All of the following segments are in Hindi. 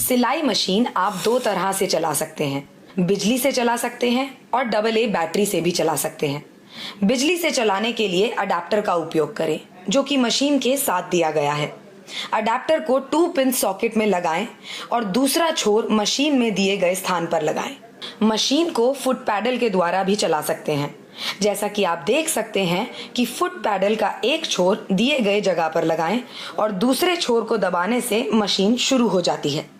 सिलाई मशीन आप दो तरह से चला सकते हैं, बिजली से चला सकते हैं और AA बैटरी से भी चला सकते हैं। बिजली से चलाने के लिए अडेप्टर का उपयोग करें, जो कि मशीन के साथ दिया गया है। अडेप्टर को 2 पिन सॉकेट में लगाएं और दूसरा छोर मशीन में दिए गए स्थान पर लगाएं। मशीन को फुट पैडल के द्वारा भी चला सकते हैं। जैसा कि आप देख सकते हैं कि फुट पैडल का एक छोर दिए गए जगह पर लगाएं और दूसरे छोर को दबाने से मशीन शुरू हो जाती है।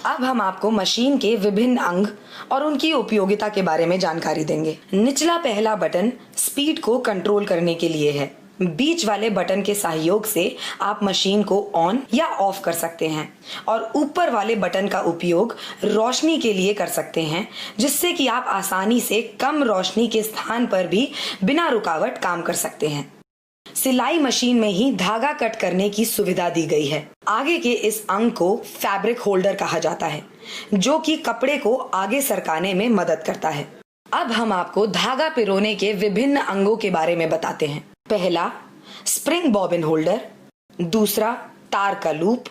अब हम आपको मशीन के विभिन्न अंग और उनकी उपयोगिता के बारे में जानकारी देंगे। निचला पहला बटन स्पीड को कंट्रोल करने के लिए है। बीच वाले बटन के सहयोग से आप मशीन को ऑन या ऑफ कर सकते हैं और ऊपर वाले बटन का उपयोग रोशनी के लिए कर सकते हैं, जिससे कि आप आसानी से कम रोशनी के स्थान पर भी बिना रुकावट काम कर सकते हैं। सिलाई मशीन में ही धागा कट करने की सुविधा दी गई है। आगे के इस अंग को फैब्रिक होल्डर कहा जाता है, जो कि कपड़े को आगे सरकाने में मदद करता है। अब हम आपको धागा पिरोने के विभिन्न अंगों के बारे में बताते हैं। पहला, स्प्रिंग बॉबिन होल्डर। दूसरा, तार का लूप।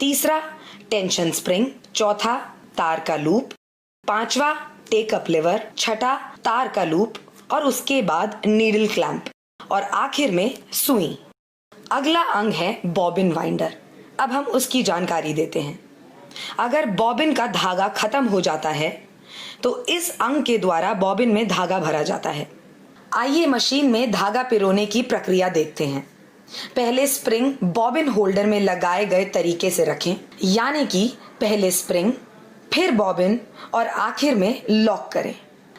तीसरा, टेंशन स्प्रिंग। चौथा, तार का लूप। पांचवा, टेकअप लिवर। छठा, तार का लूप और उसके बाद नीडल क्लैंप और आखिर में सुई। अगला अंग है बॉबिन वाइंडर। अब हम उसकी जानकारी देते हैं। अगर बॉबिन का धागा खत्म हो जाता है तो इस अंग के द्वारा बॉबिन में धागा भरा जाता है। आइए मशीन में धागा पिरोने की प्रक्रिया देखते हैं। पहले स्प्रिंग बॉबिन होल्डर में लगाए गए तरीके से रखें, यानी कि पहले स्प्रिंग, फिर बॉबिन और आखिर में लॉक करें।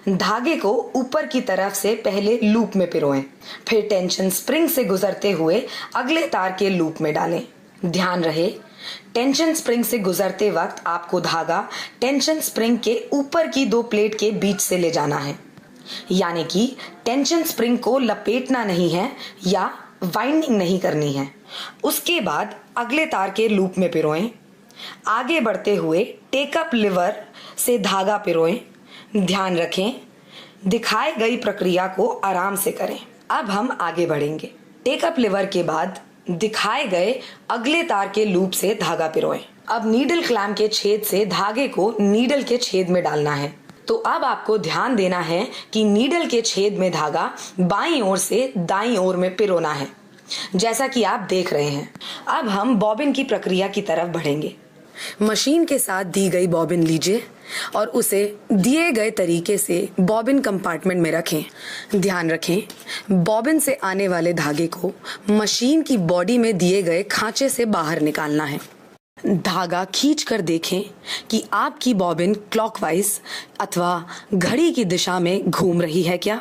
धागे को ऊपर की तरफ से पहले लूप में पिरोएं, फिर टेंशन स्प्रिंग से गुजरते हुए अगले तार के लूप में डालें। ध्यान रहे, टेंशन स्प्रिंग से गुजरते वक्त आपको धागा टेंशन स्प्रिंग के ऊपर की 2 प्लेट के बीच से ले जाना है, यानी कि टेंशन स्प्रिंग को लपेटना नहीं है या वाइंडिंग नहीं करनी है। उसके बाद अगले तार के लूप में पिरोएं। आगे बढ़ते हुए टेकअप लिवर से धागा पिरोएं। ध्यान रखें, दिखाई गई प्रक्रिया को आराम से करें। अब हम आगे बढ़ेंगे। टेकअप लिवर के बाद दिखाए गए अगले तार के लूप से धागा पिरोएं। अब नीडल क्लैंप के छेद से धागे को नीडल के छेद में डालना है। तो अब आपको ध्यान देना है कि नीडल के छेद में धागा बाईं ओर से दाईं ओर में पिरोना है, जैसा कि आप देख रहे हैं। अब हम बॉबिन की प्रक्रिया की तरफ बढ़ेंगे। मशीन के साथ दी गई बॉबिन लीजिए और उसे दिए गए तरीके से बॉबिन कंपार्टमेंट में रखें। ध्यान रखें, बॉबिन से आने वाले धागे को मशीन की बॉडी में दिए गए खांचे से बाहर निकालना है। धागा खींचकर देखें कि आपकी बॉबिन क्लॉकवाइज अथवा घड़ी की दिशा में घूम रही है क्या।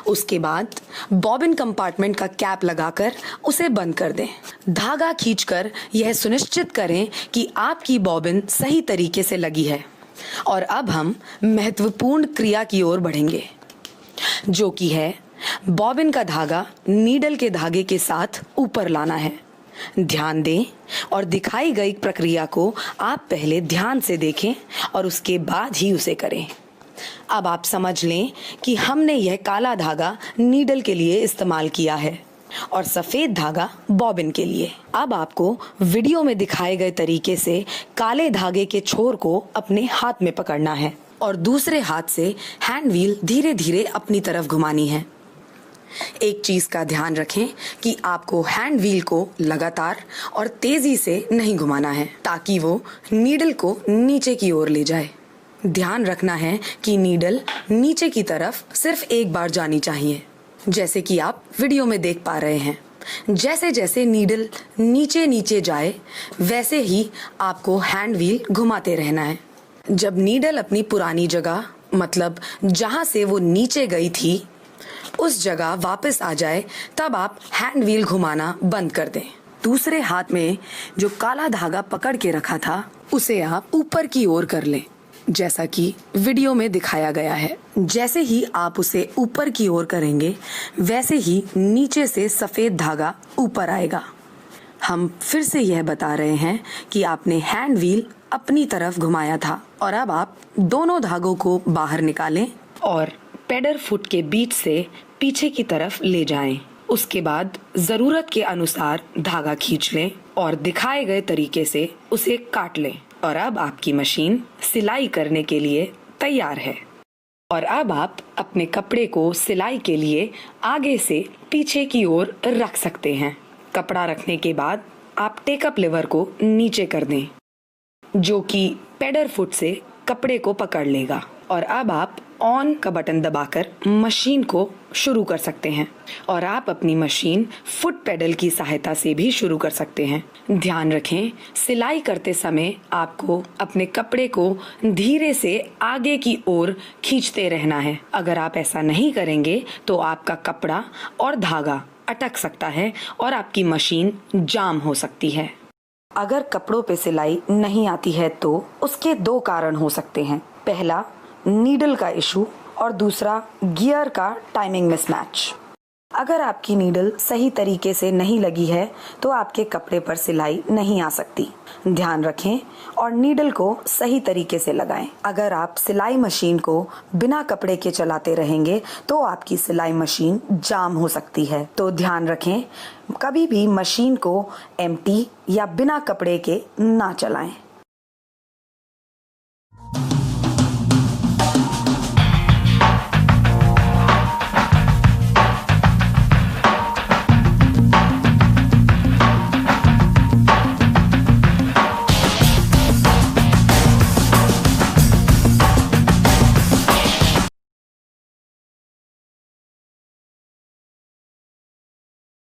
उसके बाद बॉबिन कंपार्टमेंट का कैप लगाकर उसे बंद कर दें। धागा खींचकर यह सुनिश्चित करें कि आपकी बॉबिन सही तरीके से लगी है। और अब हम महत्वपूर्ण क्रिया की ओर बढ़ेंगे, जो कि है बॉबिन का धागा नीडल के धागे के साथ ऊपर लाना है। ध्यान दें और दिखाई गई प्रक्रिया को आप पहले ध्यान से देखें और उसके बाद ही उसे करें। अब आप समझ लें कि हमने यह काला धागा नीडल के लिए इस्तेमाल किया है और सफेद धागा बॉबिन के लिए। अब आपको वीडियो में दिखाए गए तरीके से काले धागे के छोर को अपने हाथ में पकड़ना है और दूसरे हाथ से हैंड व्हील धीरे धीरे अपनी तरफ घुमानी है। एक चीज का ध्यान रखें कि आपको हैंड व्हील को लगातार और तेजी से नहीं घुमाना है, ताकि वो नीडल को नीचे की ओर ले जाए। ध्यान रखना है कि नीडल नीचे की तरफ सिर्फ एक बार जानी चाहिए, जैसे कि आप वीडियो में देख पा रहे हैं। जैसे जैसे नीडल नीचे नीचे जाए, वैसे ही आपको हैंड व्हील घुमाते रहना है। जब नीडल अपनी पुरानी जगह, मतलब जहां से वो नीचे गई थी, उस जगह वापस आ जाए, तब आप हैंड व्हील घुमाना बंद कर दें। दूसरे हाथ में जो काला धागा पकड़ के रखा था, उसे आप ऊपर की ओर कर लें, जैसा कि वीडियो में दिखाया गया है। जैसे ही आप उसे ऊपर की ओर करेंगे, वैसे ही नीचे से सफेद धागा ऊपर आएगा। हम फिर से यह बता रहे हैं कि आपने हैंड व्हील अपनी तरफ घुमाया था और अब आप दोनों धागों को बाहर निकालें और पेडल फुट के बीच से पीछे की तरफ ले जाएं। उसके बाद जरूरत के अनुसार धागा खींच लें और दिखाए गए तरीके से उसे काट लें और अब आपकी मशीन सिलाई करने के लिए तैयार है। और अब आप अपने कपड़े को सिलाई के लिए आगे से पीछे की ओर रख सकते हैं। कपड़ा रखने के बाद आप टेकअप लीवर को नीचे कर दें, जो कि पेडल फुट से कपड़े को पकड़ लेगा। और अब आप ऑन का बटन दबाकर मशीन को शुरू कर सकते हैं और आप अपनी मशीन फुट पेडल की सहायता से भी शुरू कर सकते हैं। ध्यान रखें, सिलाई करते समय आपको अपने कपड़े को धीरे से आगे की ओर खींचते रहना है। अगर आप ऐसा नहीं करेंगे तो आपका कपड़ा और धागा अटक सकता है और आपकी मशीन जाम हो सकती है। अगर कपड़ों पे सिलाई नहीं आती है तो उसके 2 कारण हो सकते हैं। पहला, नीडल का इशू और दूसरा, गियर का टाइमिंग मिसमैच। अगर आपकी नीडल सही तरीके से नहीं लगी है तो आपके कपड़े पर सिलाई नहीं आ सकती। ध्यान रखें और नीडल को सही तरीके से लगाएं। अगर आप सिलाई मशीन को बिना कपड़े के चलाते रहेंगे तो आपकी सिलाई मशीन जाम हो सकती है। तो ध्यान रखें, कभी भी मशीन को एम्प्टी या बिना कपड़े के ना चलाएं।